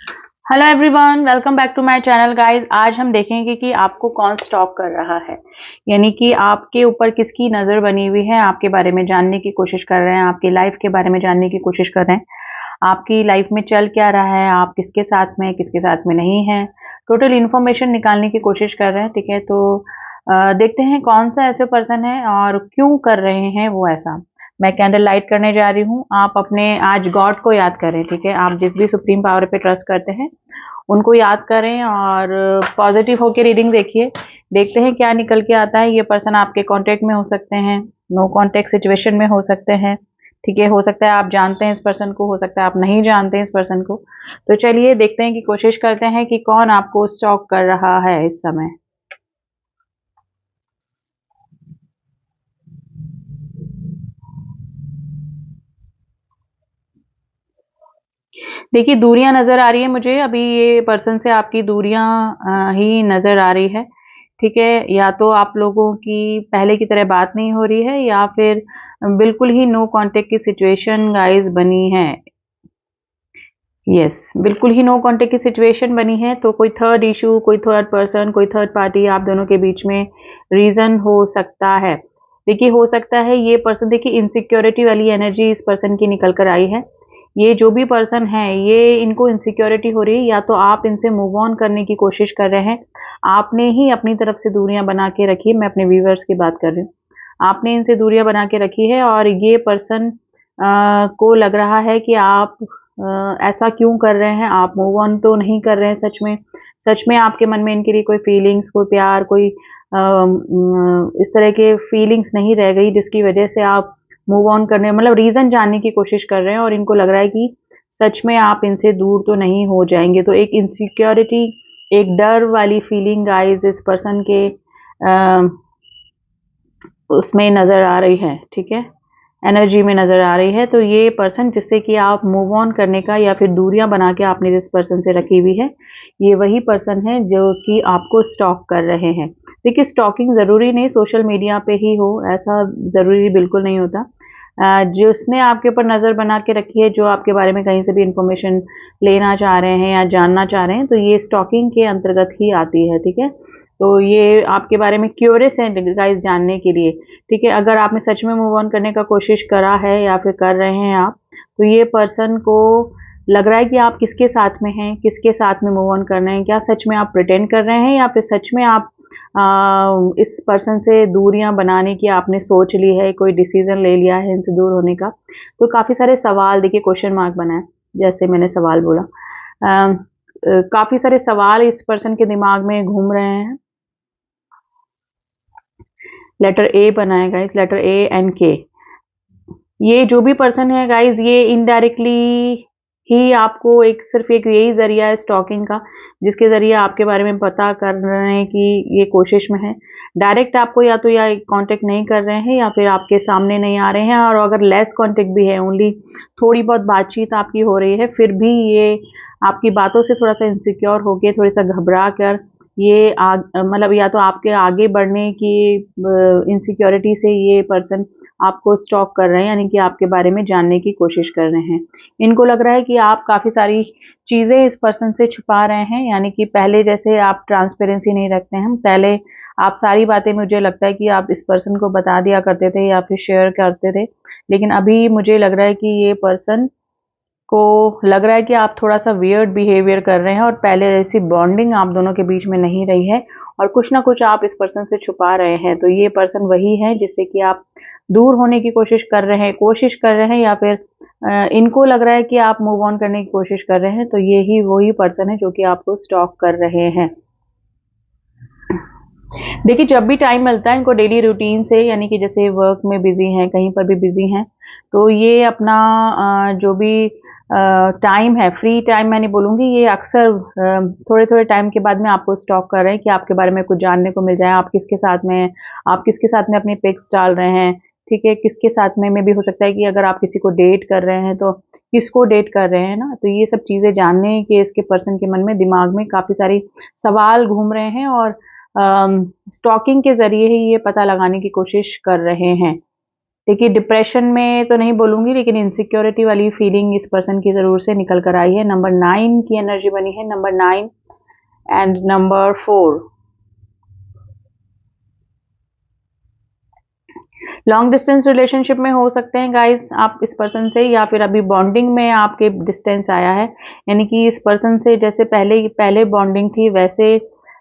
Hello everyone, welcome back to my channel guys. आज हम देखेंगे कि आपको कौन स्टॉक कर रहा है, यानी कि आपके ऊपर किसकी नज़र बनी हुई है, आपके बारे में जानने की कोशिश कर रहे हैं, आपकी लाइफ के बारे में जानने की कोशिश कर रहे हैं, आपकी लाइफ में चल क्या रहा है, आप किसके साथ में किसके साथ में नहीं है, टोटल इन्फॉर्मेशन निकालने की कोशिश कर रहे हैं। ठीक है, तो देखते हैं कौन सा ऐसे पर्सन है और क्यों कर रहे हैं वो ऐसा। मैं कैंडल लाइट करने जा रही हूँ। आप अपने आज गॉड को याद करें। ठीक है, आप जिस भी सुप्रीम पावर पे ट्रस्ट करते हैं उनको याद करें और पॉजिटिव होकर रीडिंग देखिए। देखते हैं क्या निकल के आता है। ये पर्सन आपके कांटेक्ट में हो सकते हैं, नो कांटेक्ट सिचुएशन में हो सकते हैं। ठीक है, हो सकता है आप जानते हैं इस पर्सन को, हो सकता है आप नहीं जानते हैं इस पर्सन को। तो चलिए देखते हैं कि कोशिश करते हैं कि कौन आपको स्टॉक कर रहा है इस समय। देखिए, दूरियां नजर आ रही है मुझे। अभी ये पर्सन से आपकी दूरियां ही नजर आ रही है। ठीक है, या तो आप लोगों की पहले की तरह बात नहीं हो रही है या फिर बिल्कुल ही नो कांटेक्ट की सिचुएशन गाइस बनी है। यस, बिल्कुल ही नो कांटेक्ट की सिचुएशन बनी है। तो कोई थर्ड इशू, कोई थर्ड पर्सन, कोई थर्ड पार्टी आप दोनों के बीच में रीजन हो सकता है। देखिए, हो सकता है ये पर्सन, देखिए इनसिक्योरिटी वाली एनर्जी इस पर्सन की निकल कर आई है। ये जो भी पर्सन है, ये इनको इनसिक्योरिटी हो रही है, या तो आप इनसे मूव ऑन करने की कोशिश कर रहे हैं। आपने ही अपनी तरफ से दूरियां बना के रखी है। मैं अपने व्यूवर्स की बात कर रही हूँ। आपने इनसे दूरियां बना के रखी है और ये पर्सन को लग रहा है कि आप ऐसा क्यों कर रहे हैं, आप मूव ऑन तो नहीं कर रहे हैं। सच में आपके मन में इनके लिए कोई फीलिंग्स, कोई प्यार, कोई इस तरह के फीलिंग्स नहीं रह गई जिसकी वजह से आप मूव ऑन करने, मतलब रीजन जानने की कोशिश कर रहे हैं। और इनको लग रहा है कि सच में आप इनसे दूर तो नहीं हो जाएंगे। तो एक इनसिक्योरिटी, एक डर वाली फीलिंग गाइस इस पर्सन के उसमें नजर आ रही है। ठीक है, एनर्जी में नजर आ रही है। तो ये पर्सन जिससे कि आप मूव ऑन करने का या फिर दूरियां बना के आपने जिस पर्सन से रखी हुई है, ये वही पर्सन है जो कि आपको स्टॉक कर रहे हैं। देखिए, स्टॉकिंग जरूरी नहीं सोशल मीडिया पे ही हो, ऐसा जरूरी बिल्कुल नहीं होता। जिसने आपके ऊपर नजर बना के रखी है, जो आपके बारे में कहीं से भी इंफॉर्मेशन लेना चाह रहे हैं या जानना चाह रहे हैं, तो ये स्टॉकिंग के अंतर्गत ही आती है। ठीक है, तो ये आपके बारे में क्यूरियस है गाइस जानने के लिए। ठीक है, अगर आपने सच में मूव ऑन करने का कोशिश करा है या फिर कर रहे हैं आप, तो ये पर्सन को लग रहा है कि आप किसके साथ में हैं, किसके साथ में मूव ऑन कर रहे हैं। क्या सच में आप प्रिटेंड कर रहे हैं या फिर सच में आप इस पर्सन से दूरियां बनाने की आपने सोच ली है, कोई डिसीजन ले लिया है इनसे दूर होने का। तो काफी सारे सवाल, देखिए क्वेश्चन मार्क बना है जैसे मैंने सवाल बोला। काफी सारे सवाल इस पर्सन के दिमाग में घूम रहे हैं। लेटर ए बनाया गाइस, लेटर ए एंड के। ये जो भी पर्सन है गाइस, ये इनडायरेक्टली ही आपको एक सिर्फ एक यही जरिया है स्टॉकिंग का, जिसके जरिए आपके बारे में पता करने की ये कोशिश में है। डायरेक्ट आपको या तो या कांटेक्ट नहीं कर रहे हैं या फिर आपके सामने नहीं आ रहे हैं। और अगर लेस कांटेक्ट भी है, ओनली थोड़ी बहुत बातचीत आपकी हो रही है, फिर भी ये आपकी बातों से थोड़ा सा इनसिक्योर होके, थोड़ा सा घबरा कर ये मतलब या तो आपके आगे बढ़ने की इनसिक्योरिटी से ये पर्सन आपको स्टॉक कर रहे हैं, यानी कि आपके बारे में जानने की कोशिश कर रहे हैं। इनको लग रहा है कि आप काफ़ी सारी चीज़ें इस पर्सन से छुपा रहे हैं, यानी कि पहले जैसे आप ट्रांसपेरेंसी नहीं रखते हैं। पहले आप सारी बातें, मुझे लगता है कि आप इस पर्सन को बता दिया करते थे या फिर शेयर करते थे, लेकिन अभी मुझे लग रहा है कि ये पर्सन को लग रहा है कि आप थोड़ा सा वियर्ड बिहेवियर कर रहे हैं और पहले ऐसी बॉन्डिंग आप दोनों के बीच में नहीं रही है और कुछ ना कुछ आप इस पर्सन से छुपा रहे हैं। तो ये पर्सन वही है जिससे कि आप दूर होने की कोशिश कर रहे हैं या फिर इनको लग रहा है कि आप मूव ऑन करने की कोशिश कर रहे हैं। तो ये ही वही पर्सन है जो कि आपको स्टॉक कर रहे हैं। देखिए, जब भी टाइम मिलता है इनको डेली रूटीन से, यानी कि जैसे वर्क में बिजी हैं, कहीं पर भी बिजी हैं, तो ये अपना जो भी टाइम है, फ्री टाइम मैं नहीं बोलूँगी, ये अक्सर थोड़े थोड़े टाइम के बाद में आपको स्टॉक कर रहे हैं कि आपके बारे में कुछ जानने को मिल जाए। आप किसके साथ में हैं, आप किसके साथ में अपनी पिक्स डाल रहे हैं। ठीक है, किसके साथ में भी हो सकता है कि अगर आप किसी को डेट कर रहे हैं तो किसको डेट कर रहे हैं ना। तो ये सब चीज़ें जानने के इसके पर्सन के मन में, दिमाग में काफ़ी सारी सवाल घूम रहे हैं और स्टॉकिंग के ज़रिए ही ये पता लगाने की कोशिश कर रहे हैं। देखिए डिप्रेशन में तो नहीं बोलूंगी, लेकिन इनसिक्योरिटी वाली फीलिंग इस पर्सन की जरूर से निकल कर आई है। नंबर 9 की एनर्जी बनी है, number 9 and number 4। Long distance relationship में हो सकते हैं गाइस आप इस पर्सन से, या फिर अभी बॉन्डिंग में आपके डिस्टेंस आया है, यानी कि इस पर्सन से जैसे पहले बॉन्डिंग थी वैसे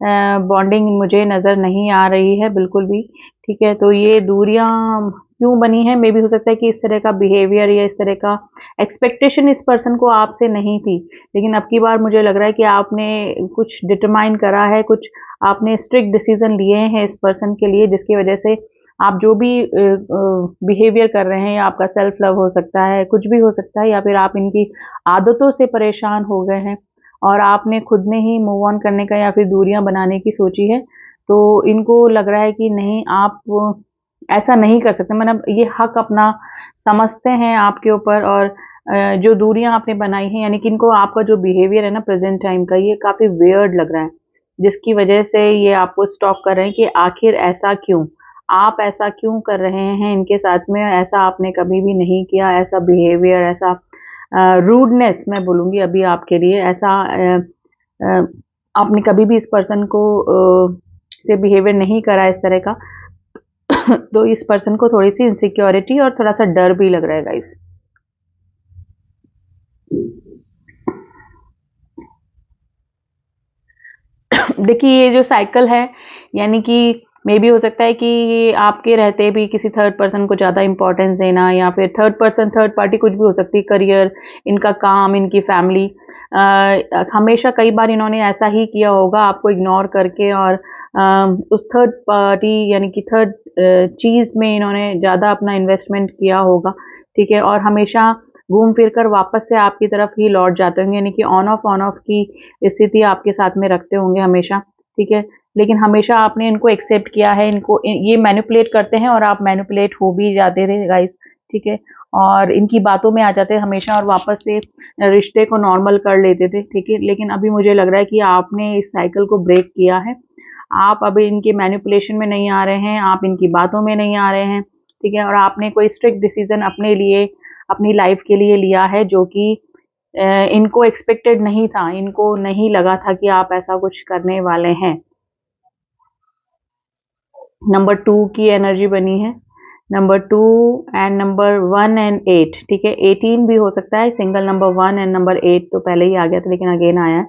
बॉन्डिंग मुझे नज़र नहीं आ रही है बिल्कुल भी। ठीक है, तो ये दूरियां क्यों बनी है, मे भी हो सकता है कि इस तरह का बिहेवियर या इस तरह का एक्सपेक्टेशन इस पर्सन को आपसे नहीं थी, लेकिन अब की बार मुझे लग रहा है कि आपने कुछ डिटरमाइन करा है, कुछ आपने स्ट्रिक्ट डिसीजन लिए हैं इस पर्सन के लिए, जिसकी वजह से आप जो भी बिहेवियर कर रहे हैं, या आपका सेल्फ लव हो सकता है, कुछ भी हो सकता है, या फिर आप इनकी आदतों से परेशान हो गए हैं और आपने खुद ने ही मूव ऑन करने का या फिर दूरियां बनाने की सोची है। तो इनको लग रहा है कि नहीं, आप ऐसा नहीं कर सकते, मतलब ये हक अपना समझते हैं आपके ऊपर, और जो दूरियां आपने बनाई हैं, यानी कि इनको आपका जो बिहेवियर है ना प्रेजेंट टाइम का, ये काफी वियर्ड लग रहा है, जिसकी वजह से ये आपको स्टॉक कर रहे हैं कि आखिर ऐसा क्यों, आप ऐसा क्यों कर रहे हैं इनके साथ में, ऐसा आपने कभी भी नहीं किया, ऐसा बिहेवियर, ऐसा रूडनेस मैं बोलूँगी अभी आपके लिए, ऐसा अ, आपने कभी भी इस पर्सन को से बिहेवियर नहीं करा इस तरह का। तो इस पर्सन को थोड़ी सी इनसिक्योरिटी और थोड़ा सा डर भी लग रहा है गाइस। देखिए ये जो साइकिल है, यानी कि मे भी हो सकता है कि ये आपके रहते भी किसी थर्ड पर्सन को ज़्यादा इंपॉर्टेंस देना, या फिर थर्ड पर्सन थर्ड पार्टी कुछ भी हो सकती है, करियर, इनका काम, इनकी फैमिली, हमेशा कई बार इन्होंने ऐसा ही किया होगा आपको इग्नोर करके, और उस थर्ड पार्टी यानी कि थर्ड चीज़ में इन्होंने ज़्यादा अपना इन्वेस्टमेंट किया होगा। ठीक है, और हमेशा घूम फिर कर वापस से आपकी तरफ ही लौट जाते होंगे, यानी कि ऑन ऑफ की स्थिति आपके साथ में रखते होंगे हमेशा। ठीक है, लेकिन हमेशा आपने इनको एक्सेप्ट किया है, इनको ये मैनिपुलेट करते हैं और आप मैनिपुलेट हो भी जाते थे गाइस। ठीक है, और इनकी बातों में आ जाते हमेशा और वापस से रिश्ते को नॉर्मल कर लेते थे। ठीक है, लेकिन अभी मुझे लग रहा है कि आपने इस साइकिल को ब्रेक किया है, आप अभी इनके मैनिपुलेशन में नहीं आ रहे हैं, आप इनकी बातों में नहीं आ रहे हैं। ठीक है, और आपने कोई स्ट्रिक्ट डिसीजन अपने लिए, अपनी लाइफ के लिए लिया है, जो कि इनको एक्सपेक्टेड नहीं था, इनको नहीं लगा था कि आप ऐसा कुछ करने वाले हैं। नंबर 2 की एनर्जी बनी है, नंबर 2 एंड नंबर 1 एंड 8। ठीक है, 18 भी हो सकता है, सिंगल नंबर 1 एंड नंबर 8 तो पहले ही आ गया था लेकिन अगेन आया है,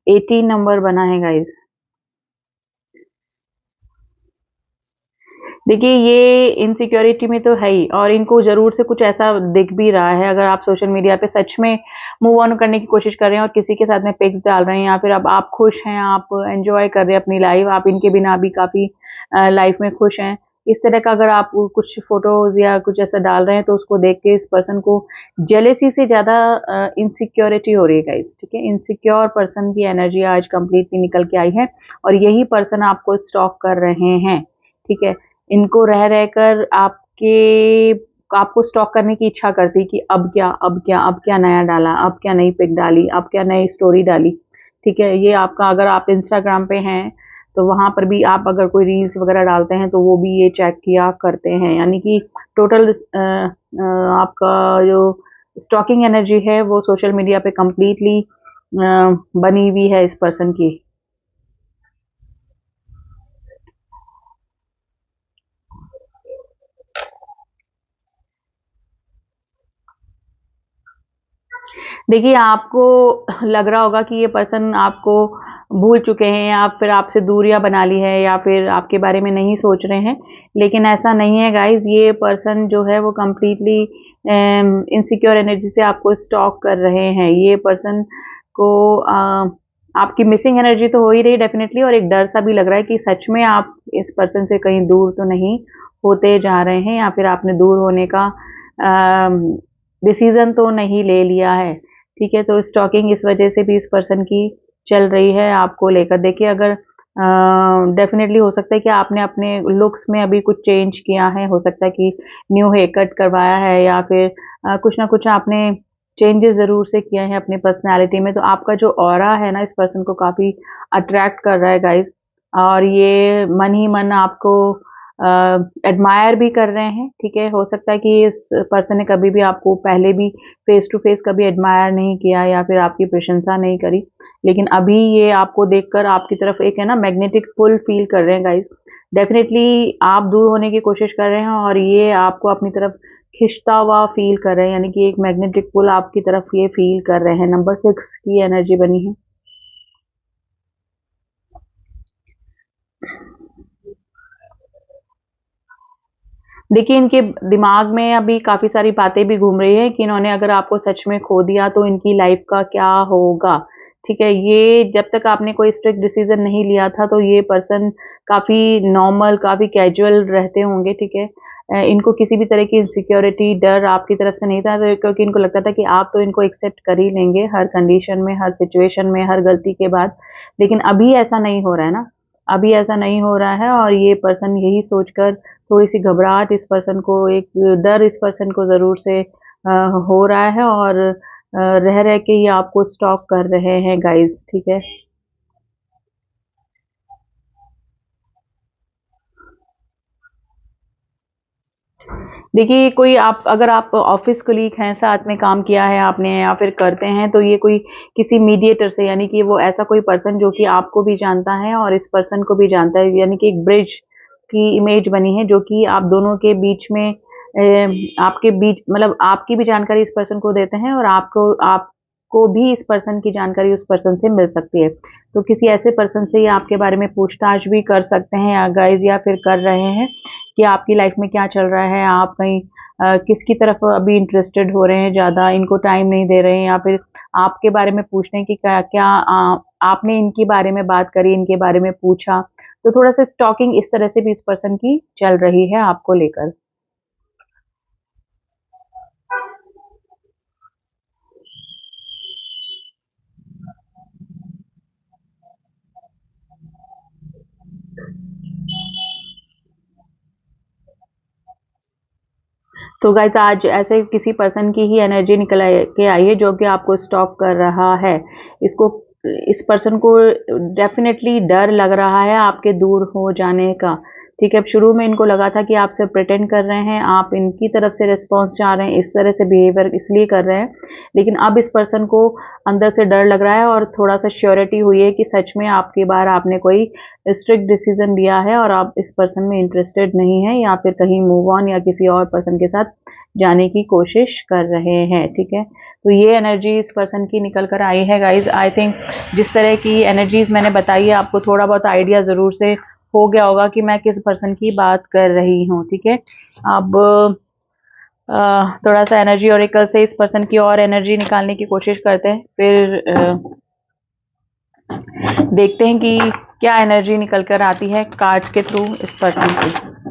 18 नंबर बना है गाइज। देखिए ये इनसिक्योरिटी में तो है ही, और इनको जरूर से कुछ ऐसा दिख भी रहा है, अगर आप सोशल मीडिया पे सच में मूव ऑन करने की कोशिश कर रहे हैं और किसी के साथ में पिक्स डाल रहे हैं, या फिर अब आप खुश हैं, आप एंजॉय कर रहे हैं अपनी लाइफ, आप इनके बिना भी काफी लाइफ में खुश हैं, इस तरह का अगर आप कुछ फोटोज या कुछ ऐसा डाल रहे हैं, तो उसको देख के इस पर्सन को जेलेसी से ज्यादा इनसिक्योरिटी हो रही है गाइस। ठीक है, इनसिक्योर पर्सन की एनर्जी आज कंप्लीटली निकल के आई है, और यही पर्सन आपको स्टॉक कर रहे हैं। ठीक है, इनको रह रहकर आपको स्टॉक करने की इच्छा करती कि अब क्या, अब क्या, अब क्या नया डाला, अब क्या नई पिक डाली, अब क्या नई स्टोरी डाली। ठीक है, ये आपका, अगर आप इंस्टाग्राम पे हैं तो वहां पर भी आप अगर कोई रील्स वगैरह डालते हैं तो वो भी ये चेक किया करते हैं, यानी कि टोटल आपका जो स्टॉकिंग एनर्जी है वो सोशल मीडिया पे कंप्लीटली बनी हुई है इस पर्सन की। देखिए आपको लग रहा होगा कि ये पर्सन आपको भूल चुके हैं, या फिर आपसे दूरियां बना ली है, या फिर आपके बारे में नहीं सोच रहे हैं, लेकिन ऐसा नहीं है गाइज। ये पर्सन जो है वो कम्प्लीटली इनसिक्योर एनर्जी से आपको स्टॉक कर रहे हैं। ये पर्सन को आपकी मिसिंग एनर्जी तो हो ही रही डेफिनेटली, और एक डर सा भी लग रहा है कि सच में आप इस पर्सन से कहीं दूर तो नहीं होते जा रहे हैं, या फिर आपने दूर होने का डिसीजन तो नहीं ले लिया है। ठीक है, तो स्टॉकिंग इस वजह से भी इस पर्सन की चल रही है आपको लेकर। देखिए अगर डेफिनेटली हो सकता है कि आपने अपने लुक्स में अभी कुछ चेंज किया है, हो सकता है कि न्यू हेयर कट करवाया है, या फिर कुछ ना कुछ आपने चेंजेस ज़रूर से किए हैं अपनी पर्सनैलिटी में, तो आपका जो ऑरा है ना इस पर्सन को काफ़ी अट्रैक्ट कर रहा है गाइज, और ये मन ही मन आपको एडमायर भी कर रहे हैं, ठीक है। हो सकता है कि इस पर्सन ने कभी भी आपको पहले भी फेस टू फेस कभी एडमायर नहीं किया या फिर आपकी प्रशंसा नहीं करी, लेकिन अभी ये आपको देखकर आपकी तरफ एक है ना मैग्नेटिक पुल फील कर रहे हैं गाइस। डेफिनेटली आप दूर होने की कोशिश कर रहे हैं और ये आपको अपनी तरफ खिंचता हुआ फील कर रहे हैं, यानी कि एक मैग्नेटिक पुल आपकी तरफ ये फील कर रहे हैं। नंबर 6 की एनर्जी बनी है। देखिए, इनके दिमाग में अभी काफ़ी सारी बातें भी घूम रही हैं कि इन्होंने अगर आपको सच में खो दिया तो इनकी लाइफ का क्या होगा, ठीक है। ये जब तक आपने कोई स्ट्रिक्ट डिसीजन नहीं लिया था तो ये पर्सन काफ़ी नॉर्मल, काफ़ी कैजुअल रहते होंगे, ठीक है। इनको किसी भी तरह की इनसिक्योरिटी, डर आपकी तरफ से नहीं था, क्योंकि इनको लगता था कि आप तो इनको एक्सेप्ट कर ही लेंगे हर कंडीशन में, हर सिचुएशन में, हर गलती के बाद। लेकिन अभी ऐसा नहीं हो रहा है ना, अभी ऐसा नहीं हो रहा है और ये पर्सन यही सोचकर थोड़ी-सी घबराहट इस पर्सन को, एक डर इस पर्सन को ज़रूर से हो रहा है और रह-रह के ये आपको स्टॉक कर रहे हैं गाइज़, ठीक है? देखिए, कोई आप अगर आप ऑफ़िस कलीग हैं, साथ में काम किया है आपने या फिर करते हैं, तो ये कोई किसी मीडिएटर से, यानी कि वो ऐसा कोई पर्सन जो कि आपको भी जानता है और इस पर्सन को भी जानता है, यानी कि एक ब्रिज की इमेज बनी है जो कि आप दोनों के बीच में आपके बीच मतलब आपकी भी जानकारी इस पर्सन को देते हैं और आपको भी इस पर्सन की जानकारी उस पर्सन से मिल सकती है। तो किसी ऐसे पर्सन से ये आपके बारे में पूछताछ भी कर सकते हैं या गाइज़ या फिर कर रहे हैं कि आपकी लाइफ में क्या चल रहा है, आप कहीं किसकी तरफ अभी इंटरेस्टेड हो रहे हैं ज़्यादा, इनको टाइम नहीं दे रहे हैं या फिर आपके बारे में पूछने की क्या आपने इनके बारे में बात करी, इनके बारे में पूछा। तो थोड़ा-सा स्टॉकिंग इस तरह से भी इस पर्सन की चल रही है आपको लेकर। तो गाइस आज ऐसे किसी पर्सन की ही एनर्जी निकल के आई है जो कि आपको स्टॉक कर रहा है। इसको इस पर्सन को डेफिनेटली डर लग रहा है आपके दूर हो जाने का। ठीक है, अब शुरू में इनको लगा था कि आप सिर्फ प्रिटेंड कर रहे हैं, आप इनकी तरफ से रिस्पॉन्स चाह रहे हैं, इस तरह से बिहेवियर इसलिए कर रहे हैं। लेकिन अब इस पर्सन को अंदर से डर लग रहा है और थोड़ा-सा श्योरिटी हुई है कि सच में आपकी बार आपने कोई स्ट्रिक्ट डिसीजन लिया है और आप इस पर्सन में इंटरेस्टेड नहीं हैं या फिर कहीं मूव ऑन या किसी और पर्सन के साथ जाने की कोशिश कर रहे हैं, ठीक है। तो ये एनर्जी इस पर्सन की निकल कर आई है गाइज। आई थिंक जिस तरह की एनर्जीज मैंने बताई है आपको थोड़ा बहुत आइडिया ज़रूर से हो गया होगा कि मैं किस पर्सन की बात कर रही हूँ, ठीक है। अब थोड़ा सा एनर्जी ऑरेकल से इस पर्सन की और एनर्जी निकालने की कोशिश करते हैं, फिर देखते हैं कि क्या एनर्जी निकल कर आती है कार्ड्स के थ्रू इस पर्सन की।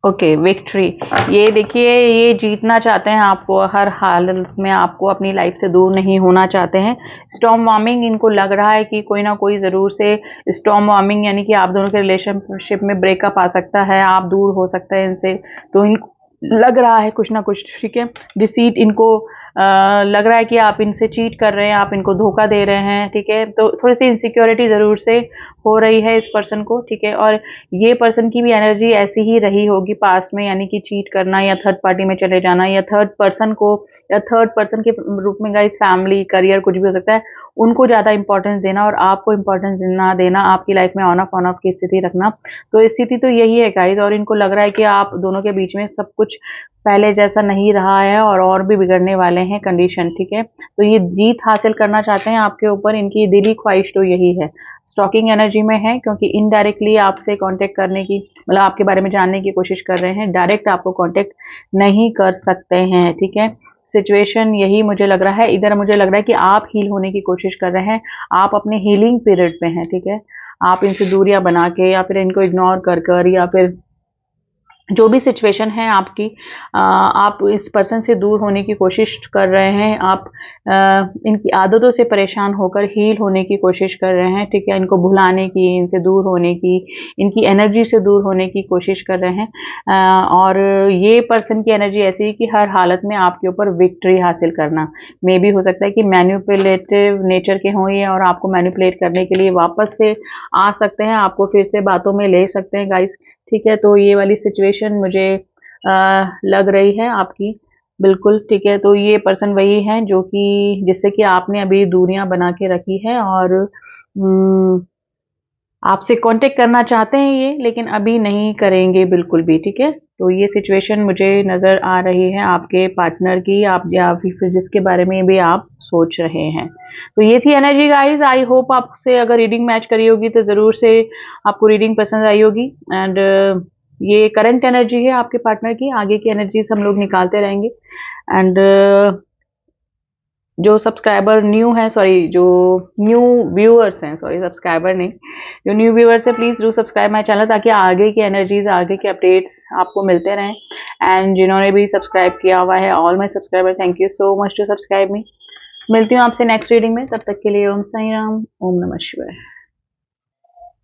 Okay, victory. ये देखिए, ये जीतना चाहते हैं आपको, हर हालत में आपको अपनी लाइफ से दूर नहीं होना चाहते हैं। स्टॉर्म वार्मिंग इनको लग रहा है कि कोई ना कोई ज़रूर से स्टॉर्म वार्मिंग, यानी कि आप दोनों के रिलेशनशिप में ब्रेकअप आ सकता है, आप दूर हो सकते हैं इनसे। तो इनको लग रहा है कुछ ना कुछ, ठीक है। डिसीट इनको लग रहा है कि आप इनसे चीट कर रहे हैं, आप इनको धोखा दे रहे हैं, ठीक है। तो थोड़ी सी इनसिक्योरिटी ज़रूर से हो रही है इस पर्सन को, ठीक है। और ये पर्सन की भी एनर्जी ऐसी ही रही होगी पास में, यानी कि चीट करना या थर्ड पार्टी में चले जाना या थर्ड पर्सन को या थर्ड पर्सन के रूप में गाइस फैमिली, करियर कुछ भी हो सकता है, उनको ज़्यादा इंपॉर्टेंस देना और आपको इंपॉर्टेंस ना देना, आपकी लाइफ में ऑन ऑफ की स्थिति रखना। तो स्थिति तो यही है गाइस, और इनको लग रहा है कि आप दोनों के बीच में सब कुछ पहले जैसा नहीं रहा है और भी बिगड़ने वाले हैं कंडीशन, ठीक है। तो ये जीत हासिल करना चाहते हैं आपके ऊपर, इनकी दिली ख्वाहिश तो यही है। स्टॉकिंग एनर्जी में है क्योंकि इनडायरेक्टली आपसे कांटेक्ट करने की, मतलब आपके बारे में जानने की कोशिश कर रहे हैं, डायरेक्ट आपको कांटेक्ट नहीं कर सकते हैं, ठीक है। सिचुएशन यही मुझे लग रहा है, इधर मुझे लग रहा है कि आप हील होने की कोशिश कर रहे हैं, आप अपने हीलिंग पीरियड पे हैं, ठीक है। आप इनसे दूरियां बना के या फिर इनको इग्नोर कर कर या फिर जो भी सिचुएशन है आपकी, आप इस पर्सन से दूर होने की कोशिश कर रहे हैं, आप इनकी आदतों से परेशान होकर हील होने की कोशिश कर रहे हैं, ठीक है, इनको भुलाने की, इनसे दूर होने की, इनकी एनर्जी से दूर होने की कोशिश कर रहे हैं। और ये पर्सन की एनर्जी ऐसी है कि हर हालत में आपके ऊपर विक्ट्री हासिल करना। मे भी हो सकता है कि मैनिपुलेटिव नेचर के हों ये, और आपको मैनिपुलेट करने के लिए वापस से आ सकते हैं, आपको फिर से बातों में ले सकते हैं गाइस, ठीक है। तो ये वाली सिचुएशन मुझे लग रही है आपकी, बिल्कुल ठीक है। तो ये पर्सन वही है जो कि जिससे कि आपने अभी दूरियां बना के रखी है, और आपसे कांटेक्ट करना चाहते हैं ये, लेकिन अभी नहीं करेंगे बिल्कुल भी, ठीक है। तो ये सिचुएशन मुझे नज़र आ रही है आपके पार्टनर की, आप या फिर जिसके बारे में भी आप सोच रहे हैं। तो ये थी एनर्जी गाइस। आई होप आपसे अगर रीडिंग मैच करी होगी तो ज़रूर से आपको रीडिंग पसंद आई होगी। एंड ये करंट एनर्जी है आपके पार्टनर की, आगे की एनर्जीज हम लोग निकालते रहेंगे। एंड जो सब्सक्राइबर न्यू है, सॉरी जो न्यू व्यूअर्स हैं, सॉरी सब्सक्राइबर नहीं, जो न्यू व्यूअर्स है, please do subscribe my channel, ताकि आगे की एनर्जीज, आगे के अपडेट्स आपको मिलते रहें। एंड जिन्होंने भी सब्सक्राइब किया हुआ है, all my subscriber, thank you so much to subscribe me. मिलती हूँ आपसे नेक्स्ट रीडिंग में, तब तक के लिए ओम साई राम, ओम नमः शिवाय।